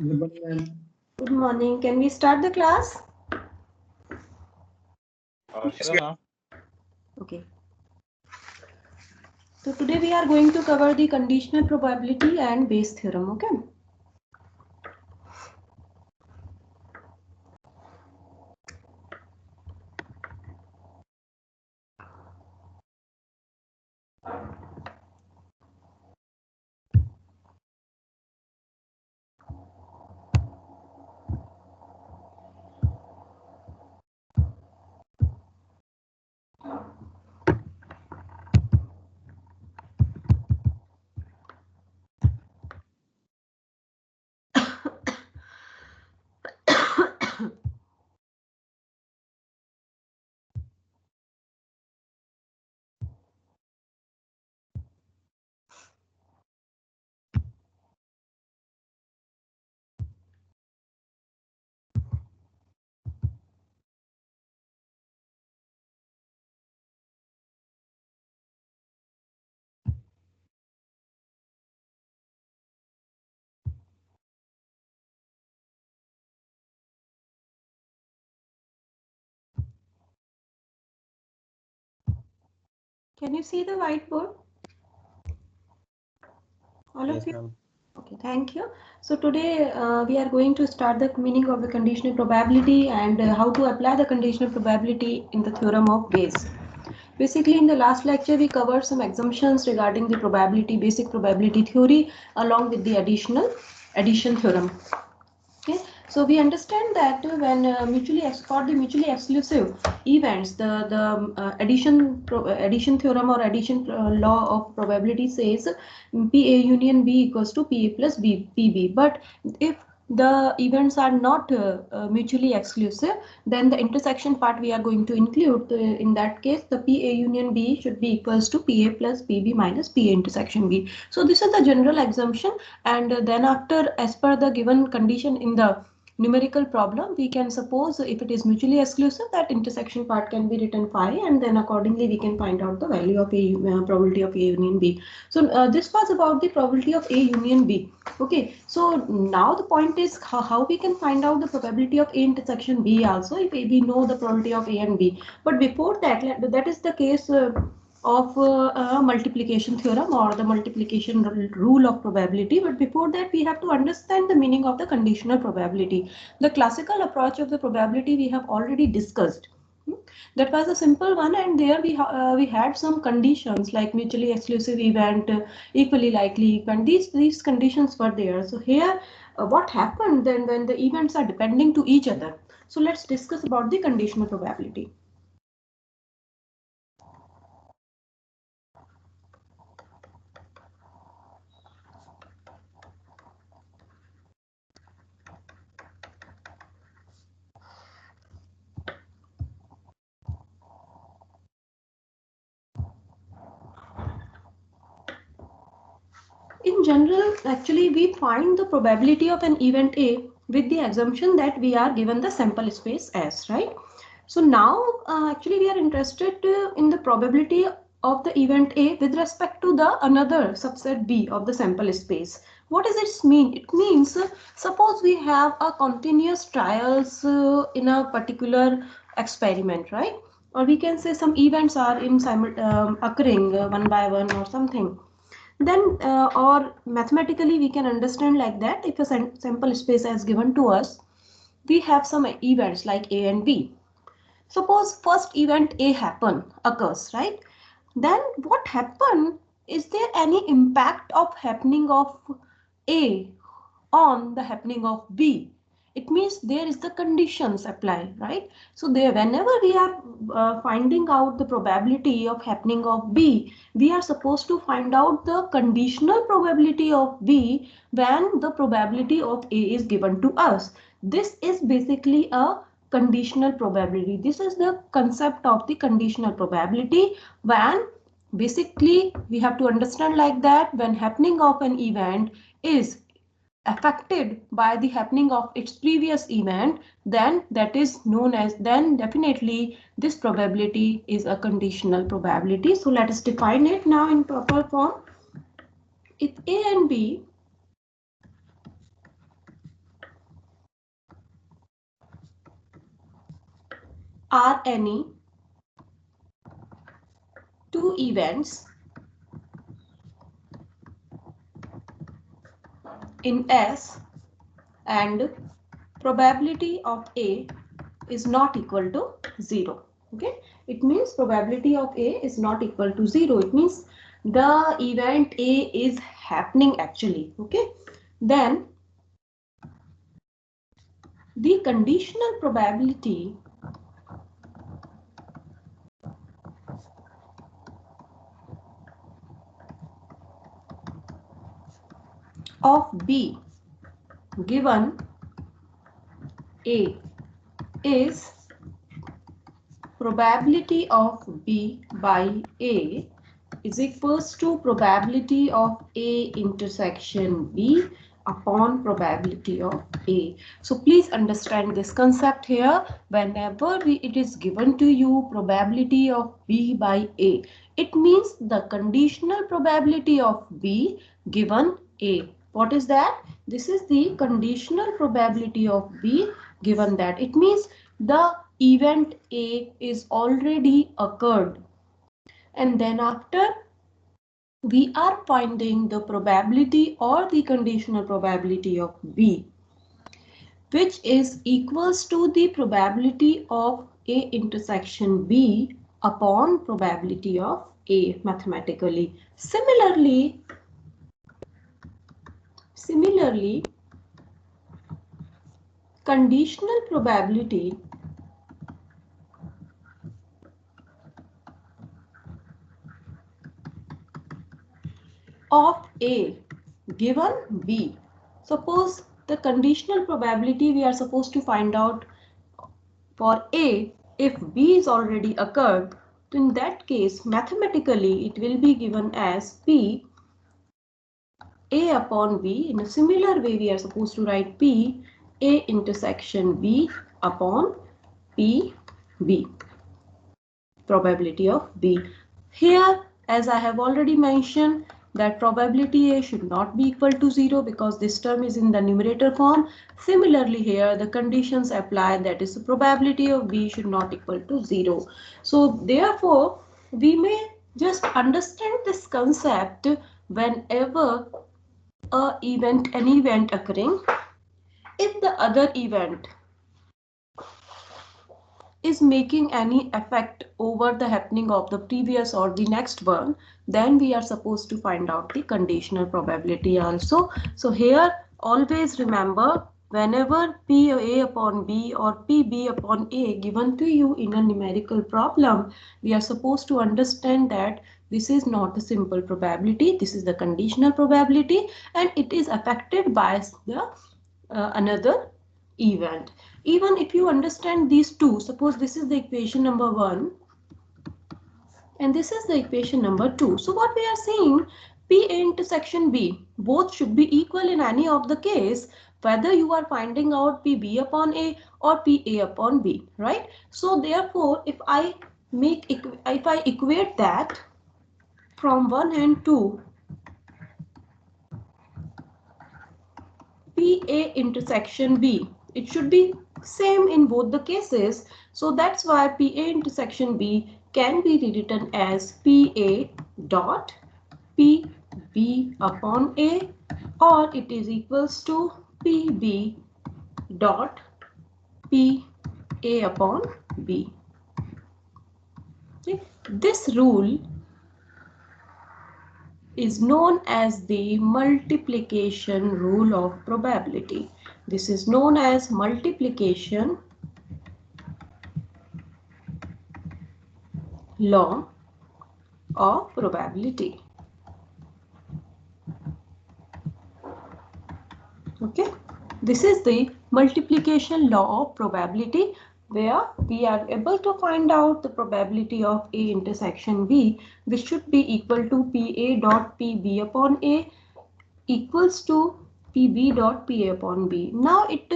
Good morning, ma'am. Good morning. Can we start the class? Sure, ma'am. Okay. So today we are going to cover the conditional probability and Bayes theorem. Okay. Can you see the whiteboard? All of Yes, you? ma'am. Okay, thank you. So today we are going to start the meaning of the conditional probability and how to apply the conditional probability in the theorem of Bayes. Basically, in the last lecture, we covered some assumptions regarding the probability, basic probability theory, along with the addition theorem. Okay, so we understand that when for the mutually exclusive events, the addition theorem or addition law of probability says PA union B equals to PA plus PB. But if the events are not mutually exclusive, then the intersection part we are going to include. In that case, the PA union B should be equals to PA plus PB minus PA intersection B. So this is the general assumption, and then after, as per the given condition in the numerical problem, we can suppose if it is mutually exclusive, that intersection part can be written phi, and then accordingly we can find out the value of a probability of A union B. So this was about the probability of A union B. Okay, so now the point is how we can find out the probability of A intersection B also, if we know the probability of A and B. But before that, that is the case of multiplication theorem or the multiplication rule of probability. But before that, we have to understand the meaning of the conditional probability. The classical approach of the probability we have already discussed. That was a simple one, and there we had some conditions like mutually exclusive event, equally likely event. These conditions were there. So here, what happened then when the events are depending to each other? So let's discuss about the conditional probability. In general, actually, we find the probability of an event A with the assumption that we are given the sample space S, right? So now, actually, we are interested in the probability of the event A with respect to the another subset B of the sample space. What does it mean? It means, suppose we have a continuous trials in a particular experiment, right? Or we can say some events are in occurring one by one or something. Then or mathematically we can understand like that, if a sample space is given to us, we have some events like A and B. Suppose first event A occurs, right? Then what happen, is there any impact of happening of A on the happening of B? It means there is the conditions apply, right? So there, whenever we are finding out the probability of happening of B, we are supposed to find out the conditional probability of B when the probability of A is given to us. This is basically a conditional probability. This is the concept of the conditional probability, when basically we have to understand like that, when happening of an event is affected by the happening of its previous event, then that is known as, then definitely this probability is a conditional probability. So let us define it now in proper form. If A and B are any two events in S and probability of A is not equal to 0. Okay, it means probability of A is not equal to 0. It means the event A is happening actually. Okay, then the conditional probability of B given A is probability of B by A is equals to probability of A intersection B upon probability of A. So please understand this concept here. Whenever it is given to you probability of B by A, it means the conditional probability of B given A. What is that? This is the conditional probability of B given that. It means the event A is already occurred, and then after we are finding the probability or the conditional probability of B, which is equals to the probability of A intersection B upon probability of A mathematically. Similarly, conditional probability of A given B. Suppose the conditional probability we are supposed to find out for A, if B is already occurred, then in that case mathematically it will be given as P A upon B. In a similar way we are supposed to write P A intersection B upon P B, probability of B. Here, as I have already mentioned, that probability A should not be equal to 0 because this term is in the numerator form. Similarly here the conditions apply, that is the probability of B should not equal to 0. So therefore we may just understand this concept whenever an event occurring, if the other event is making any effect over the happening of the previous or the next one, then we are supposed to find out the conditional probability also. So here always remember, whenever PA upon B or PB upon A given to you in a numerical problem, we are supposed to understand that this is not the simple probability, this is the conditional probability, and it is affected by the another event. Even if you understand these two, suppose this is the equation number 1 and this is the equation number 2. So what we are saying, P A intersection B, both should be equal in any of the case, whether you are finding out PB upon A or PA upon B, right? So therefore, if I equate that from one hand to PA intersection B, it should be same in both the cases. So that's why PA intersection B can be rewritten as PA dot PB upon A, or it is equals to PB dot PA upon B. Okay. This rule is known as the multiplication rule of probability. This is known as multiplication law of probability. Okay, this is the multiplication law of probability, where we are able to find out the probability of A intersection B, which should be equal to PA dot PB upon A equals to PB dot PA upon B. Now it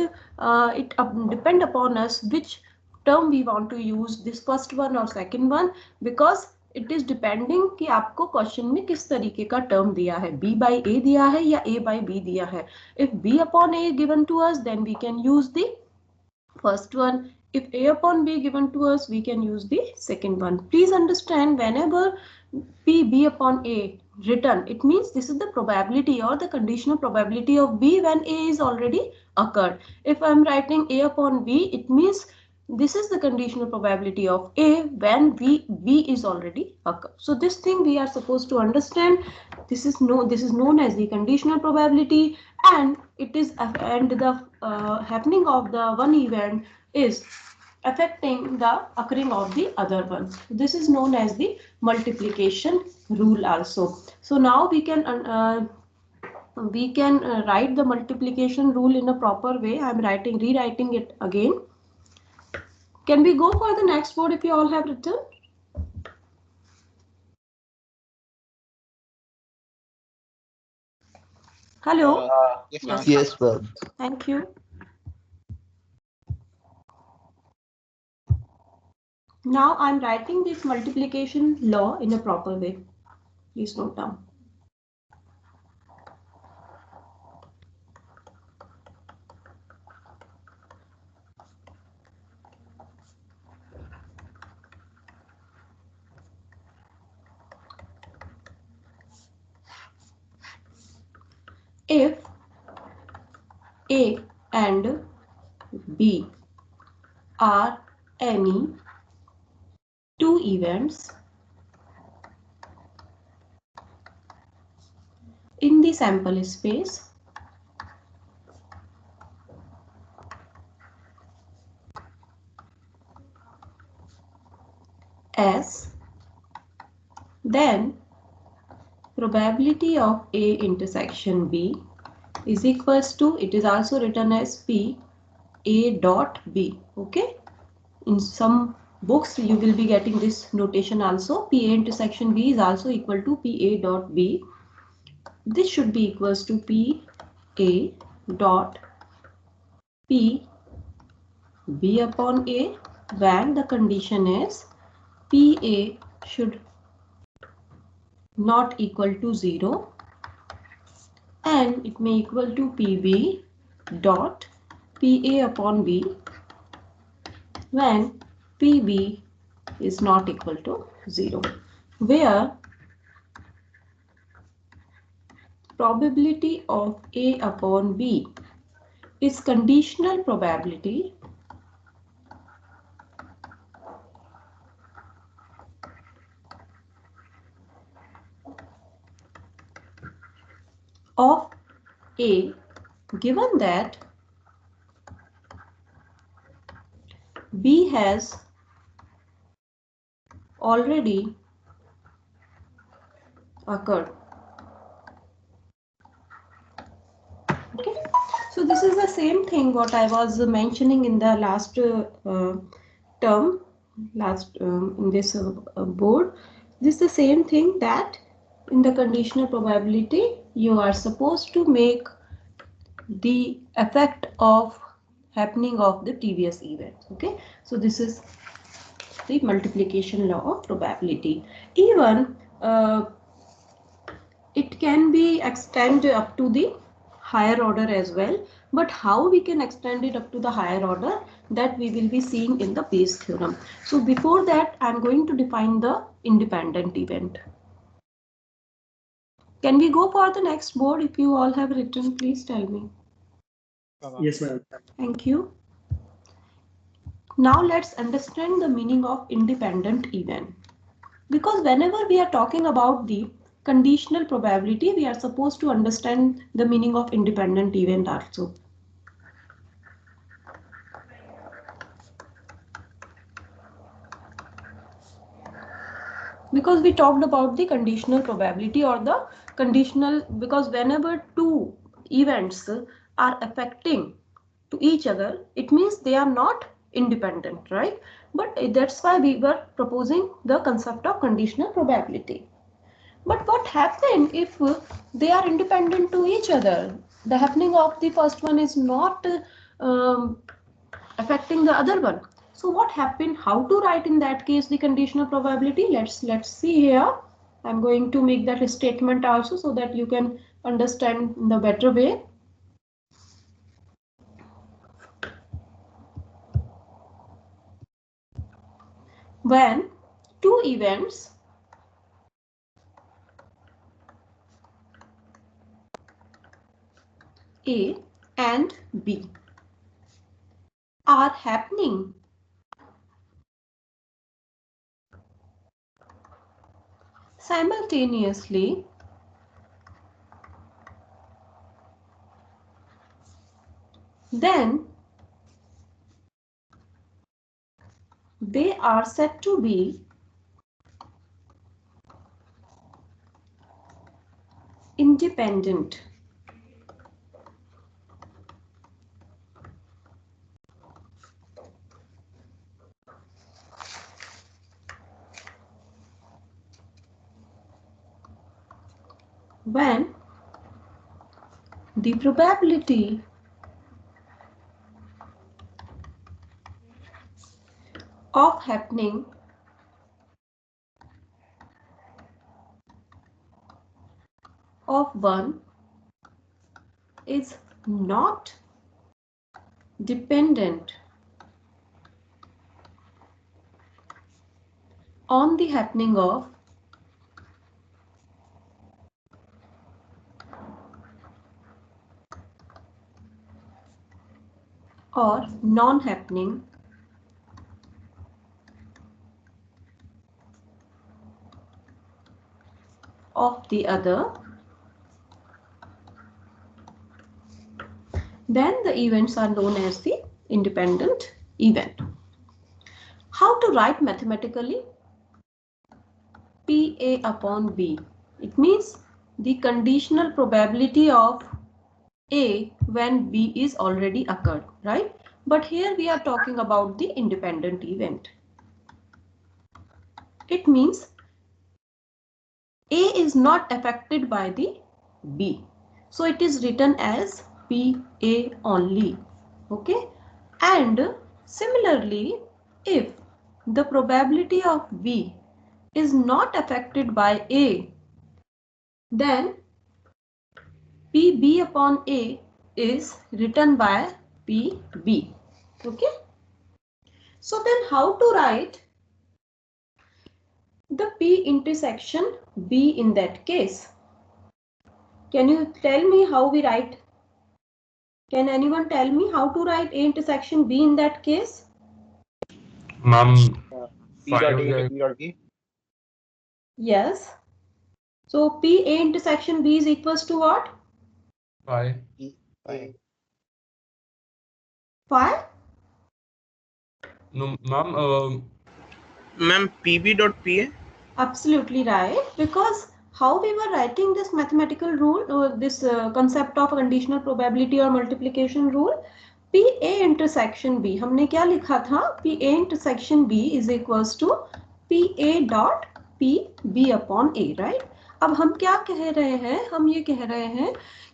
depend upon us which term we want to use, this first one or second one, because it is depending कि आपको question में किस तरीके का term दिया है, B by A दिया है या A by B दिया है. If B upon A given to us, then we can use the first one. If A upon B given to us, we can use the second one. Please understand, whenever B upon A written, it means this is the probability or the conditional probability of B when A is already occurred. If I am writing A upon B, it means this is the conditional probability of A when B is already occurred. So this thing we are supposed to understand. This is known as the conditional probability, and it is the happening of the one event is affecting the occurring of the other one. This is known as the multiplication rule also. So now we can write the multiplication rule in a proper way. I am rewriting it again. Can we go for the next board if you all have written? Hello? Yes. Yes, ma'am. Thank you. Now I am writing this multiplication law in a proper way. Please note down. If A and B are any two events in the sample space S, then probability of A intersection B is equals to, it is also written as P A dot B. Okay, in some books you will be getting this notation also. P A intersection B is also equal to P A dot B. This should be equals to P A dot P B upon A when the condition is PA should not equal to 0 and it may equal to PB dot PA upon B when PB is not equal to 0, where probability of A upon B is conditional probability of A given that B has already occurred. Okay, so this is the same thing what I was mentioning in the last term, in this board. This is the same thing that in the conditional probability you are supposed to make the effect of happening of the previous event. Okay, so this is the multiplication law of probability. Even it can be extended up to the higher order as well, but how we can extend it up to the higher order, that we will be seeing in the Bayes theorem. So before that, I am going to define the independent event. Can we go for the next board? If you all have written, please tell me. Yes, ma'am. Thank you. Now let's understand the meaning of independent event. Because whenever we are talking about the conditional probability, we are supposed to understand the meaning of independent event also. Because we talked about the conditional probability or the conditional, because whenever two events are affecting to each other, it means they are not independent, right? But that's why we were proposing the concept of conditional probability. But what happens if they are independent to each other? The happening of the first one is not affecting the other one. So what happened? How to write in that case the conditional probability? Let's see here. I'm going to make that statement also so that you can understand in the better way. when two events A and B are happening simultaneously, then they are said to be independent. When the probability of happening of one is not dependent on the happening of or non-happening of the other, then the events are known as the independent event. How to write mathematically? PA upon B. It means the conditional probability of A when B is already occurred, right? But here we are talking about the independent event. It means A is not affected by the B. So it is written as PA only. Okay. And similarly, if the probability of B is not affected by A, then PB upon A is written by PB. Okay. So then how to write the P intersection B in that case? Can you tell me how we write? Can anyone tell me how to write A intersection B in that case? Ma'am, P dot A into P dot B. Yes. So P A intersection B is equals to what? Phi. Phi. Phi? No, ma'am. Ma'am, PB dot PA. Absolutely right. Because how we were writing this mathematical rule, this concept of conditional probability or multiplication rule, PA intersection B, हमने क्या लिखा था? PA intersection B is equals to PA dot PB upon A, right? अब हम क्या कह रहे हैं? हम ये कह रहे हैं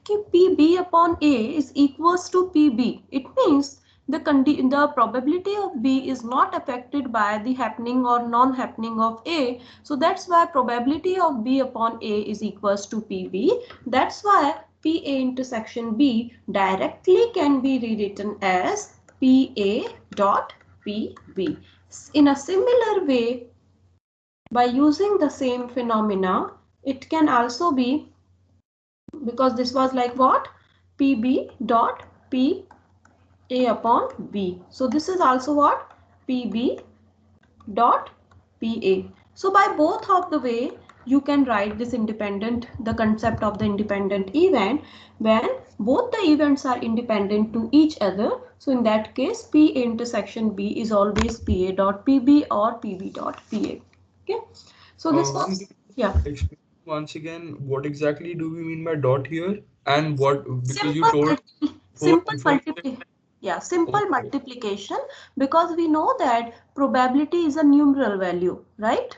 कि PB upon A is equals to PB. It means the probability of B is not affected by the happening or non-happening of A. So that's why probability of B upon A is equals to PB. That's why PA intersection B directly can be rewritten as PA dot PB. In a similar way, by using the same phenomena, it can also be, because this was like what? PB dot P A upon B. So this is also what? PB dot PA. So by both of the way, you can write this independent, the concept of the independent event when both the events are independent to each other. So in that case, PA intersection B is always PA dot PB or PB dot PA. Okay. So this was, yeah. Explain once again, what exactly do we mean by dot here, and what, because you told Simple multiplication. Yeah, simple multiplication, because we know that probability is a numeral value, right?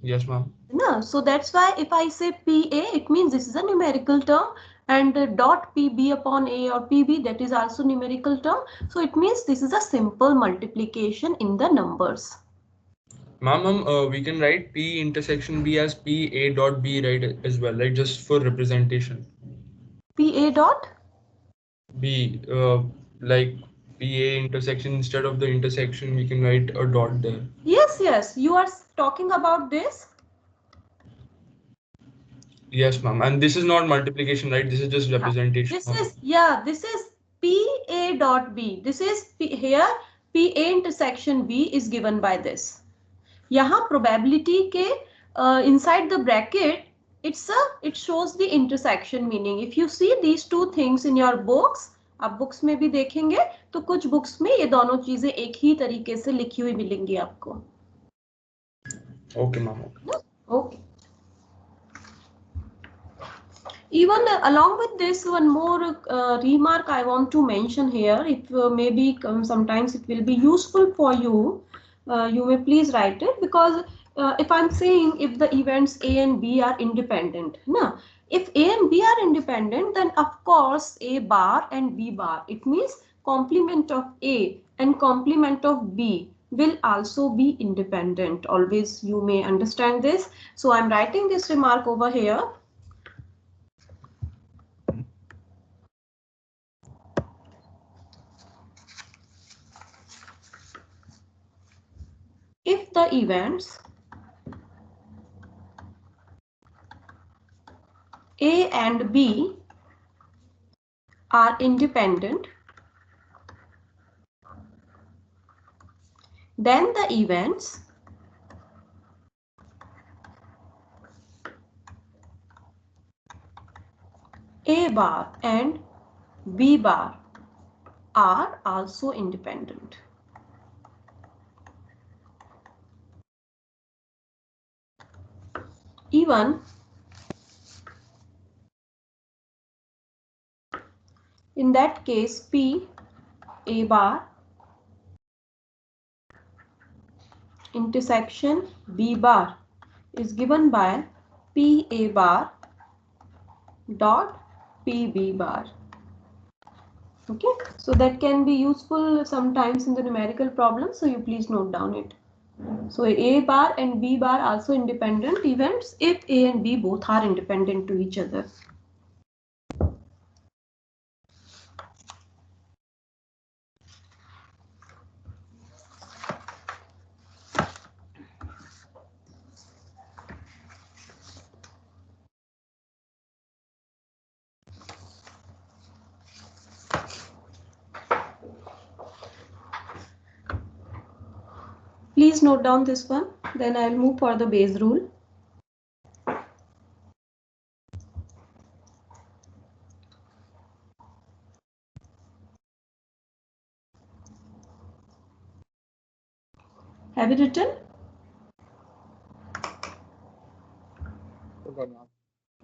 Yes, ma'am. No, so that's why if I say PA, it means this is a numerical term, and dot PB upon A or PB, that is also numerical term. So it means this is a simple multiplication in the numbers. Ma'am, we can write P intersection B as PA dot B, right, as well, right, just for representation. PA dot B, like PA intersection, instead of the intersection, we can write a dot there. Yes, yes, you are talking about this. Yes, ma'am. And this is not multiplication, right? This is just representation. This is PA dot B. This is here PA intersection B is given by this. यहाँ probability के inside the bracket it shows the intersection meaning. If you see these two things in your books, आप books में भी देखेंगे तो कुछ books में ये दोनों चीजें एक ही तरीके से लिखी हुई मिलेंगी आपको. Okay, ma'am. Okay. Even along with this, one more remark I want to mention here. It maybe sometimes it will be useful for you. You may please write it, because if I'm saying if the events A and B are independent, no, if A and B are independent, then of course A bar and B bar, it means complement of A and complement of B will also be independent. Always you may understand this. So I'm writing this remark over here. If the events A and B are independent, then the events A bar and B bar are also independent. Even in that case, P A bar intersection B bar is given by P A bar dot P B bar. Okay, so that can be useful sometimes in the numerical problem, so you please note down it. So A bar and B bar also independent events if A and B both are independent to each other. Please note down this one, then I'll move for the Bayes rule. Have you written?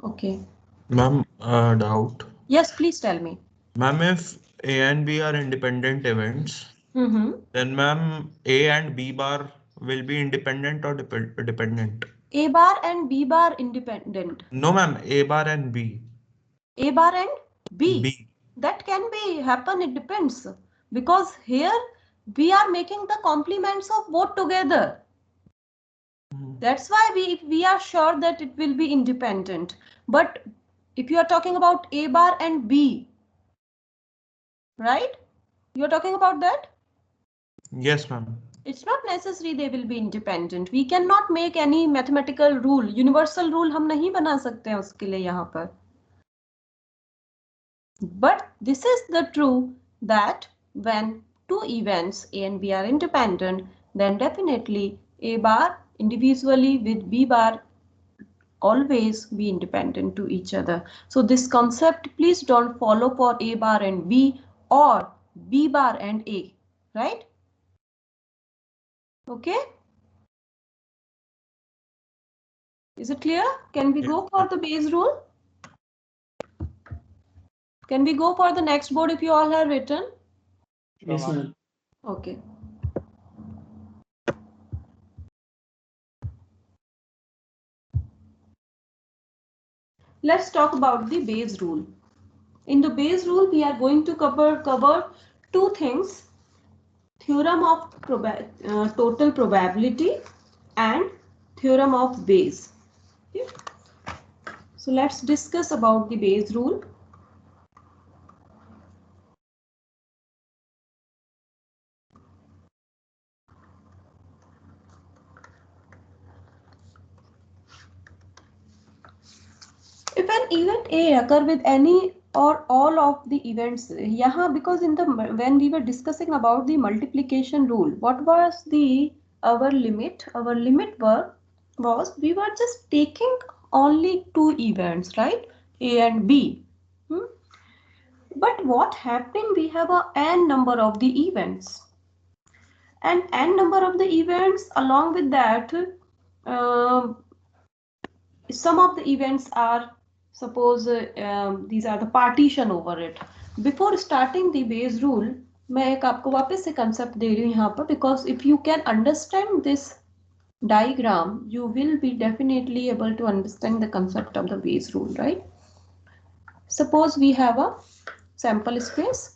Okay. Ma'am, doubt. Yes, please tell me. Ma'am, if A and B are independent events, then ma'am, A and B bar will be independent or dependent? A bar and B bar independent. No, ma'am, A bar and B. A bar and B. B. That can be happen, it depends. Because here we are making the complements of both together. That's why we are sure that it will be independent. But if you are talking about A bar and B, right? You are talking about that? Yes, ma'am. It's not necessary they will be independent. We cannot make any mathematical rule. Universal rule हम नहीं बना सकते हैं उसके लिए यहाँ पर. But this is the true that when two events A and B are independent, then definitely A bar individually with B bar always be independent to each other. So this concept please don't follow for A bar and B or B bar and A, right? Okay. Is it clear? Can we go for the Bayes rule? Can we go for the next board if you all have written? Yes, ma'am. Okay. Let's talk about the Bayes rule. In the Bayes rule, we are going to cover two things: theorem of total probability and theorem of Bayes. Okay. So let's discuss about the Bayes rule. If an event A occur with any or all of the events, यहाँ because in the when we were discussing about the multiplication rule, what was the our limit? Our limit was we were just taking only two events, right? A and B. But what happened? We have a n number of the events, and n number of the events. Along with that, some of the events are, suppose these are the partition over it. Before starting the base rule, मैं एक आपको वापस से concept दे रही हूँ यहाँ पर, because if you can understand this diagram, you will be definitely able to understand the concept of the base rule, right? Suppose we have a sample space.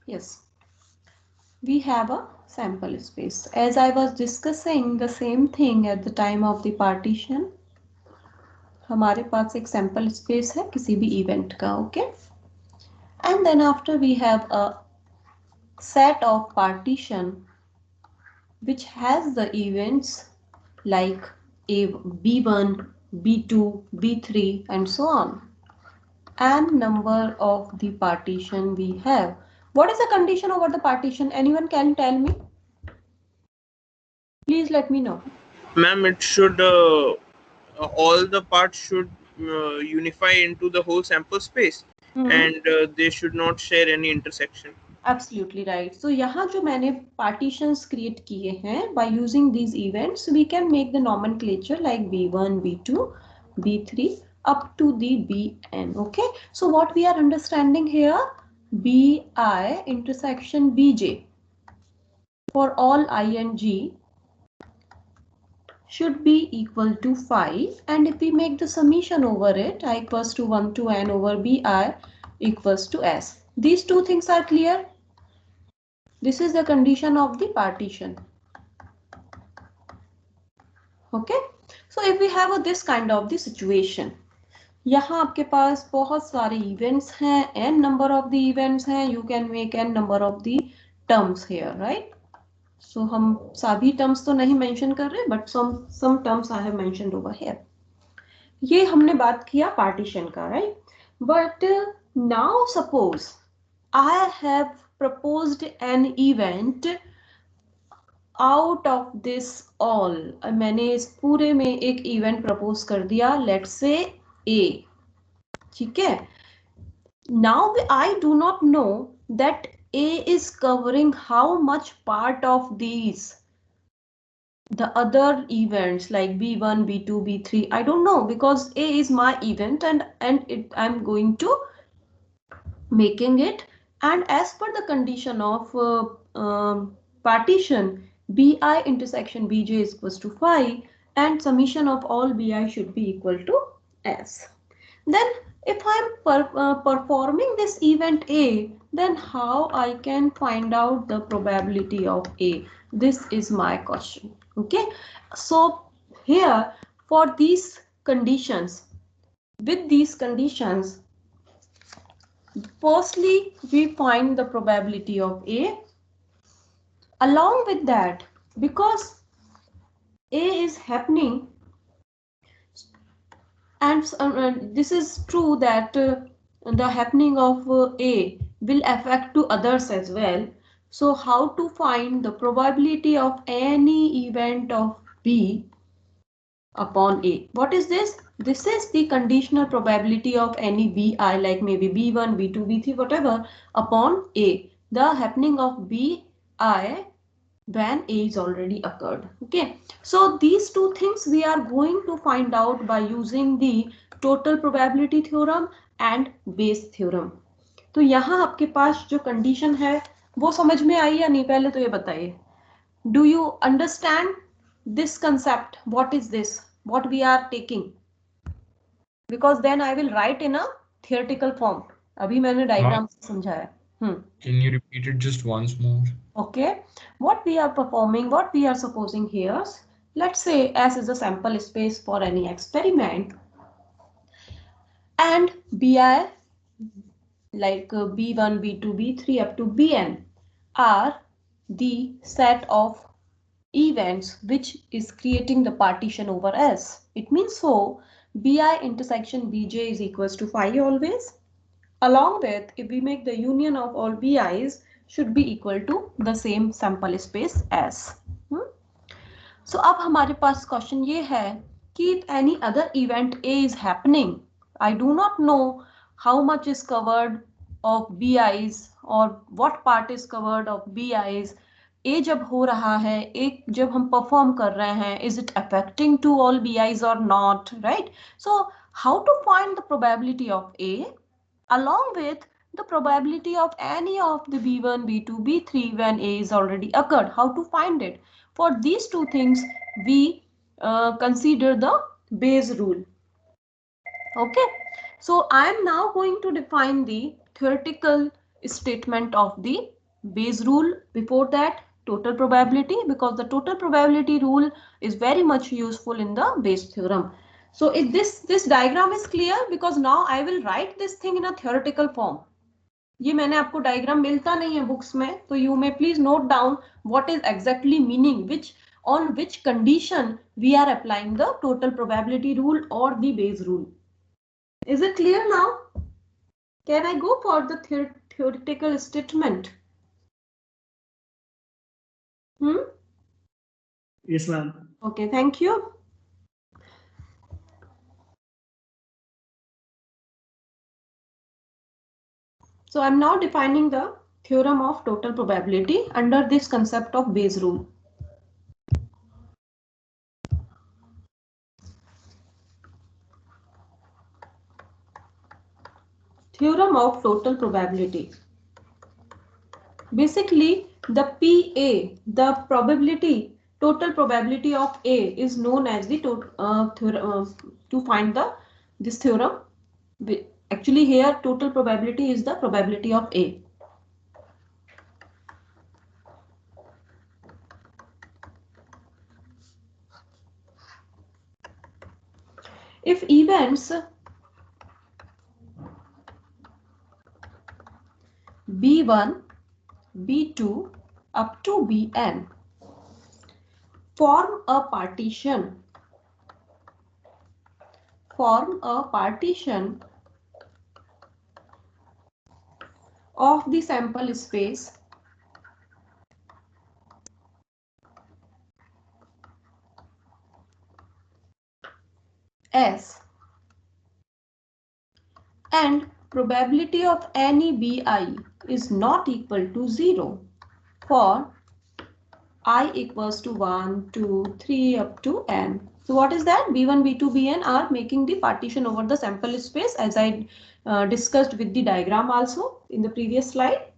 Yes, we have a sample space. As I was discussing the same thing at the time of the partition, हमारे पास एक sample space है किसी भी event का, okay? And then after we have a set of partition which has the events like B1, B2, B3 and so on. And number of the partition we have. What is the condition over the partition? Anyone can tell me? Please let me know. Ma'am, it should all the parts should unify into the whole sample space, and they should not share any intersection. Absolutely right. So यहाँ जो मैंने partitions create किए हैं, by using these events, we can make the nomenclature like B1, B2, B3 up to the Bn. Okay. So what we are understanding here, Bi intersection Bj for all I and G should be equal to 5, and if we make the summation over it, I equals to 1 to n over Bi equals to s. These two things are clear. This is the condition of the partition. Okay. So if we have this kind of the situation, यहाँ आपके पास बहुत सारे events हैं, n number of the events हैं, you can make n number of the terms here, right? So हम सभी terms तो नहीं mention कर रहे, but some terms I have mentioned over here. ये हमने बात किया partition का, right? But now suppose I have proposed an event out of this all. मैंने इस पूरे में एक event propose कर दिया, let's say A. ठीक है? Now I do not know that A is covering how much part of these the other events like B1, B2, B3. I don't know, because A is my event and I'm going to making it, and as per the condition of partition, Bi intersection Bj is equals to 5 and summation of all Bi should be equal to S. Then if I'm performing this event A, then how I can find out the probability of A? This is my question. Okay. So here for these conditions, with these conditions, firstly we find the probability of A. Along with that, because A is happening, and this is true that the happening of A will affect to others as well. So how to find the probability of any event of B upon A? What is this? This is the conditional probability of any Bi, like maybe B1, B2, B3, whatever, upon A. The happening of Bi when A is already occurred. Okay. So these two things we are going to find out by using the total probability theorem and Bayes theorem. तो यहाँ आपके पास जो condition है वो समझ में आई या नहीं, पहले तो ये बताइए. Do you understand this concept? What is this? What we are taking? Because then I will write in a theoretical form. अभी मैंने diagram समझाया. Can you repeat it just once more? Okay, what we are performing, what we are supposing here, let's say S is a sample space for any experiment, and BI like B1, B2, B3 up to Bn are the set of events which is creating the partition over S. It means so Bi intersection Bj is equals to phi always. Along with, if we make the union of all Bi's should be equal to the same sample space S. So अब हमारे पास question ये है कि if any other event A is happening, I do not know how much is covered of BIs or what part is covered of BIs. A जब हो रहा है, एक जब हम परफॉर्म कर रहे हैं, is it affecting to all BIs or not, right? So how to find the probability of A along with the probability of any of the B1, B2, B3 when A is already occurred. How to find it? For these two things, we consider the Bayes rule. Okay, so I am now going to define the theoretical statement of the Bayes rule. Before that, total probability, because the total probability rule is very much useful in the Bayes theorem. So if this diagram is clear, because now I will write this thing in a theoretical form. ये मैंने आपको diagram मिलता नहीं है books में, तो you may please note down what is exactly meaning which on which condition we are applying the total probability rule or the Bayes rule. Is it clear now? Can I go for the theoretical statement? Yes, ma'am. Okay, thank you. So I'm now defining the theorem of total probability under this concept of Bayes rule. Theorem of total probability. Basically, the PA, the probability, total probability of A is known as the to find this theorem. Actually, here total probability is the probability of A. If events B1, B2 up to Bn form a partition of the sample space S, and probability of any Bi is not equal to 0 for I equals to 1, 2, 3 up to n. So what is that? B1, B2, Bn are making the partition over the sample space as I discussed with the diagram also in the previous slide.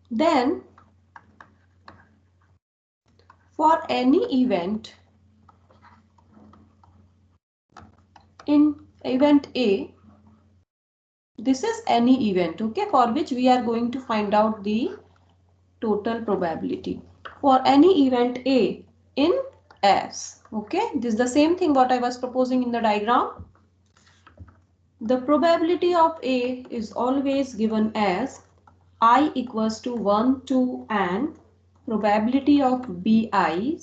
Then for any event in event A, this is any event, okay, for which we are going to find out the total probability. For any event A in S, okay, this is the same thing what I was proposing in the diagram. The probability of A is always given as I equals to 1 to n probability of Bi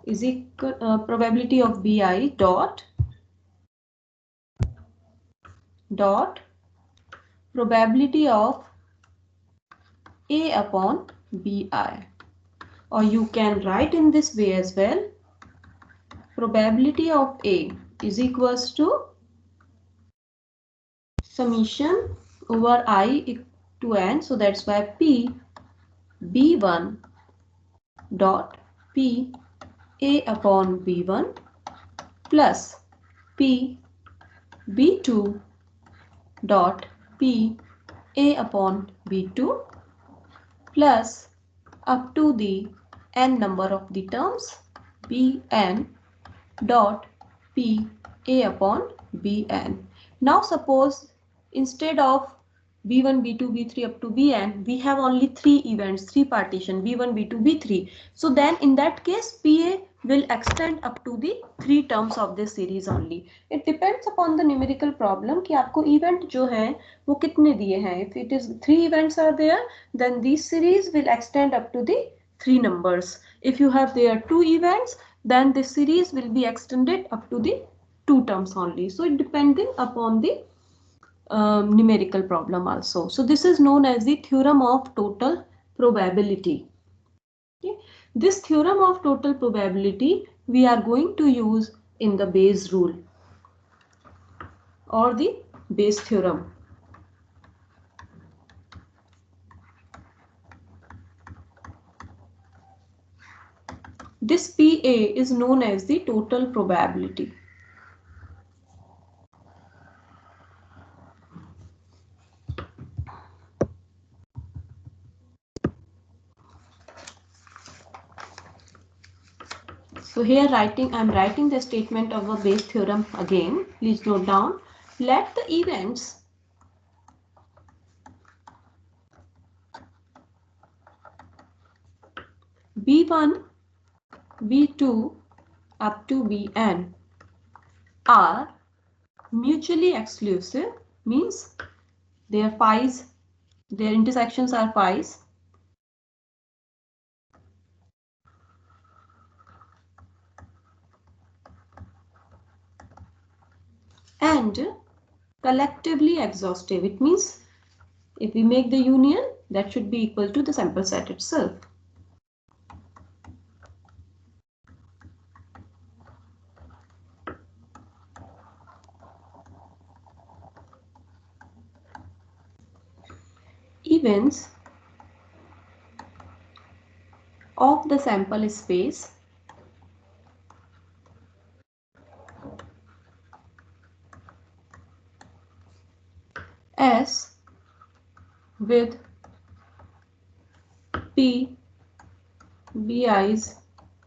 is equal probability of Bi dot probability of A upon Bi, or you can write in this way as well. Probability of A is equals to summation over I to n, so that's why P B1 dot P A upon B1 plus P B2 dot P A upon B2 plus up to the n number of the terms Bn dot P A upon Bn. Now suppose instead of B1, B2, B3 up to Bn, we have only 3 events, 3 partition B1, B2, B3. So then in that case PA will extend up to the 3 terms of this series only. It depends upon the numerical problem कि आपको event जो है वो कितने दिए हैं. If it is 3 events are there, then this series will extend up to the 3 numbers. If you have there 2 events, then this series will be extended up to the 2 terms only. So it depending upon the numerical problem also. So this is known as the theorem of total probability. Okay. This theorem of total probability we are going to use in the Bayes rule or the Bayes theorem. This PA is known as the total probability. So here I'm writing the statement of a Bayes theorem again. Please note down. Let the events B1, B2 up to Bn are mutually exclusive, means their intersections are pi's, and collectively exhaustive. It means if we make the union, that should be equal to the sample set itself. Events of the sample space S with P BI's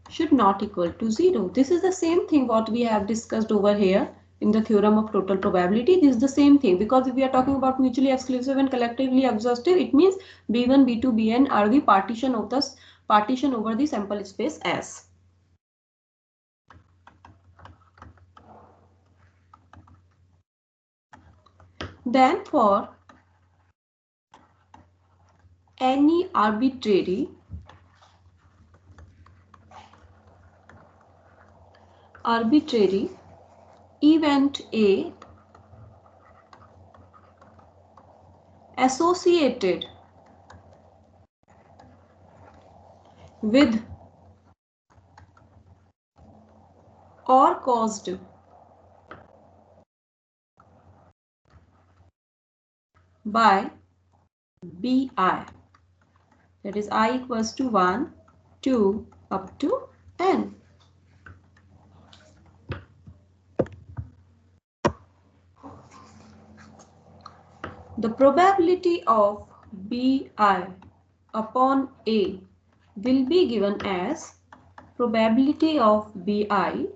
should not equal to 0. This is the same thing what we have discussed over here in the theorem of total probability. This is the same thing, because if we are talking about mutually exclusive and collectively exhaustive, it means B1, B2, Bn are the partition over the sample space S. Then for any arbitrary event A associated with or caused by Bi, that is I equals to 1, 2 up to n. The probability of Bi upon A will be given as probability of Bi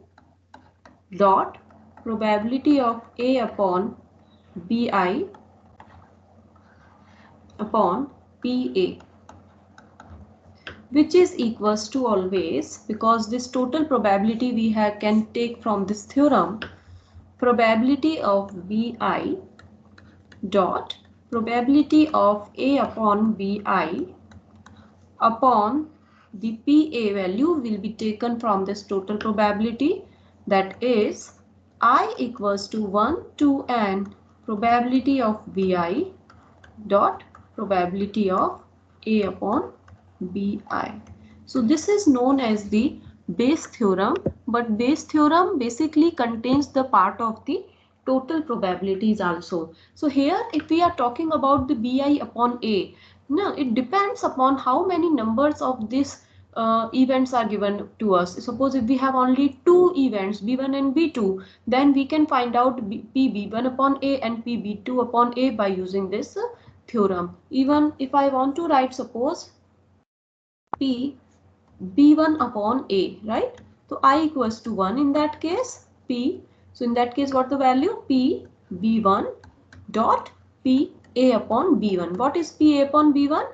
dot probability of A upon Bi upon Pa, which is equals to always, because this total probability we can take from this theorem, probability of Bi dot probability of A upon Bi upon the Pa value will be taken from this total probability, that is I equals to 1 to n probability of Bi dot probability of A upon Bi. So this is known as the Bayes theorem, but Bayes theorem basically contains the part of the total probabilities also. So here if we are talking about the Bi upon A, now it depends upon how many numbers of this events are given to us. Suppose if we have only 2 events B1 and B2, then we can find out P1 upon A and P2 upon A by using this theorem. Even if I want to write, suppose P B1 upon A, right? So I equals to 1 in that case, P. So in that case, what the value? P B1 dot PA upon B1. What is PA upon B1?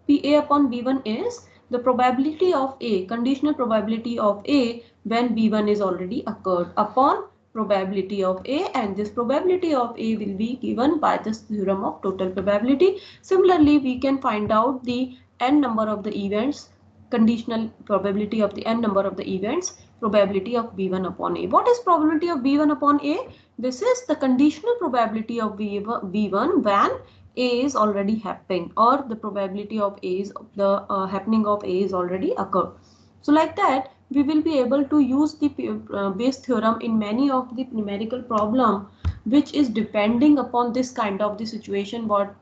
PA upon B1 is the probability of A, conditional probability of A when B1 is already occurred upon probability of A, and this probability of A will be given by this theorem of total probability. Similarly, we can find out the n number of the events, conditional probability of the n number of the events, probability of B1 upon A. What is probability of B1 upon A? This is the conditional probability of B1 when A is already happening, or the probability of A is happening of A is already occurred. So like that, we will be able to use the Bayes theorem in many of the numerical problem, which is depending upon this kind of the situation. What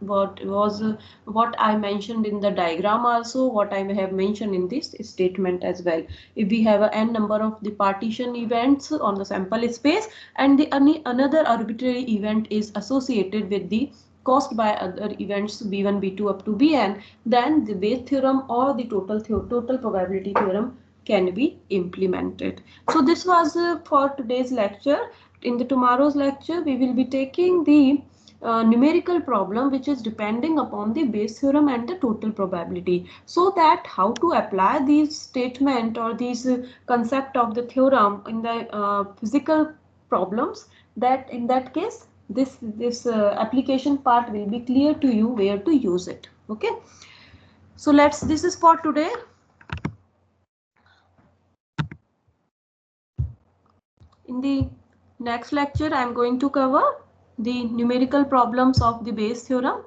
I mentioned in the diagram, also what I have mentioned in this statement as well. If we have a n number of the partition events on the sample space, and the another arbitrary event is associated with the caused by other events b1, b2 up to bn, then the Bayes theorem or the total probability theorem can be implemented. So this was for today's lecture. In the tomorrow's lecture, we will be taking the numerical problem which is depending upon the Bayes theorem and the total probability, so that how to apply these statement or these concept of the theorem in the physical problems, that in that case this application part will be clear to you where to use it. Okay, so this is for today. In the next lecture, I am going to cover the numerical problems of the Bayes theorem.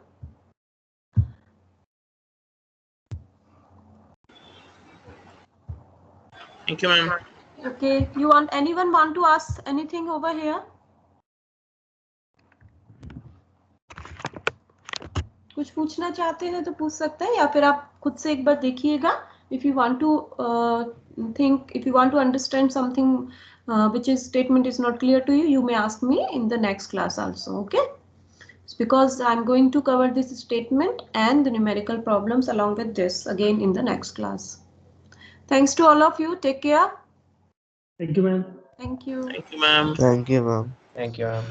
Thank you, ma'am. Okay, anyone want to ask anything over here? कुछ पूछना चाहते हैं तो पूछ सकते हैं, या फिर आप खुद से एक बार देखिएगा. If you want to think, if you want to understand something which is statement is not clear to you, you may ask me in the next class also. Okay, it's because I'm going to cover this statement and the numerical problems along with this again in the next class. Thanks to all of you. Take care. Thank you, ma'am. Thank you. Thank you, ma'am. Thank you, ma'am. Thank you, ma'am.